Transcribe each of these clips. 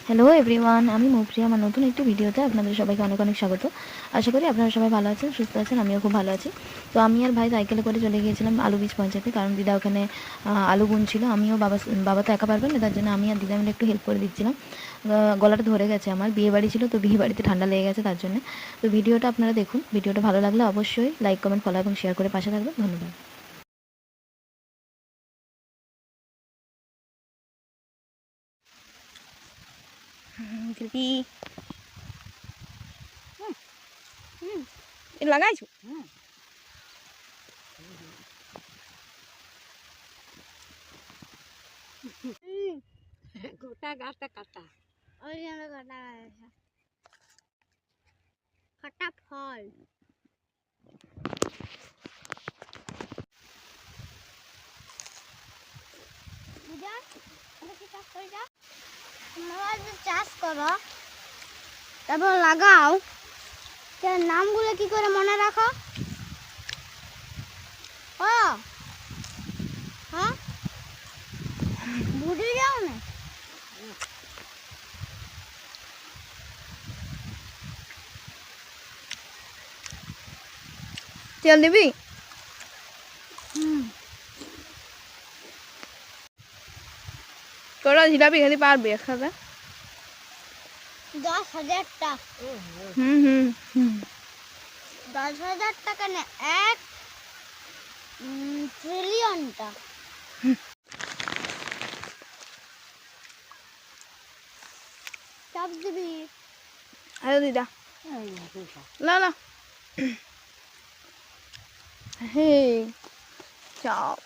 Hello everyone, আমি মৌপ্রিয়া। আমার নতুন একটি ভিডিওতে আপনাদের সবাইকে অনেক অনেক স্বাগত। আশা করি আপনারা সবাই ভালো আছেন, সুস্থ আছেন। আমিও খুব ভালো আছি। তো আমি আর ভাই সাইকেলে করে চলে গিয়েছিলাম আলু বীজ পৌঁছাতে, কারণ দিদা ওখানে আলু বুনছিল। আমিও বাবা তো একা পারবেন না, তার জন্য আমি আর দিদা মিলে একটু হেল্প করে দিচ্ছিলাম। গলাটা ধরে গেছে আমার, বিয়ে বাড়ি ছিল তো, বিয়ে বাড়িতে ঠান্ডা লেগে গেছে তার জন্য। তো ভিডিওটা আপনারা দেখুন। ভিডিওটা ভালো লাগলে অবশ্যই লাইক, কমেন্ট, ফলো এবং শেয়ার করে পাশে থাকবেন। ধন্যবাদ। লাগাইছো গোটা গাছটা কাটা, ওই জন্য কাটা গেছে। কাটা ফল চাষ করো, তারপর লাগাও, নামগুলো কি করে মনে রাখো? ও হ্যাঁ, ভুলে যাও না। তেল দিবি? তোরা জিলাপি খেতে পারবি একসাথে? 10,000 টাকা। হুম হুম হুম 10,000 টাকা না, 1 ট্রিলিয়নটা। চাপ দিবি? আরে দিদা, না না, হে চাপ।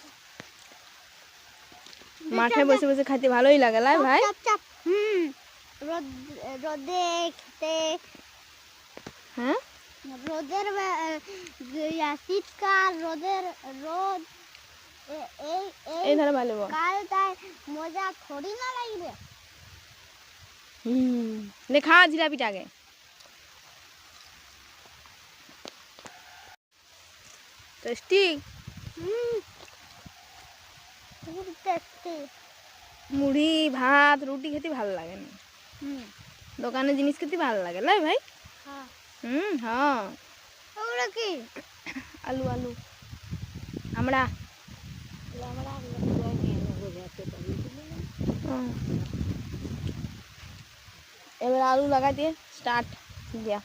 মাঠে বসে বসে খাইতে ভালোই লাগে, লাই ভাই? চাপ চাপ। রোদ, রোদে খেতে। হ্যাঁ, রোদের শীতকাল, রোদ এই এই ধারে ভালো। কালটায় মজা থোড়ি না লাগবে। খা জিলাপিটা আগে। টেস্টি। টেস্টি। মুড়ি ভাত রুটি খেতে ভালো লাগে না, দোকানের জিনিস খেতে ভালো লাগে, লাই ভাই? হ্যাঁ। হ্যাঁ। ওগুলো কি? আলু আলু আমরা এবার আলু লাগা দিয়ে স্টার্ট দিয়া।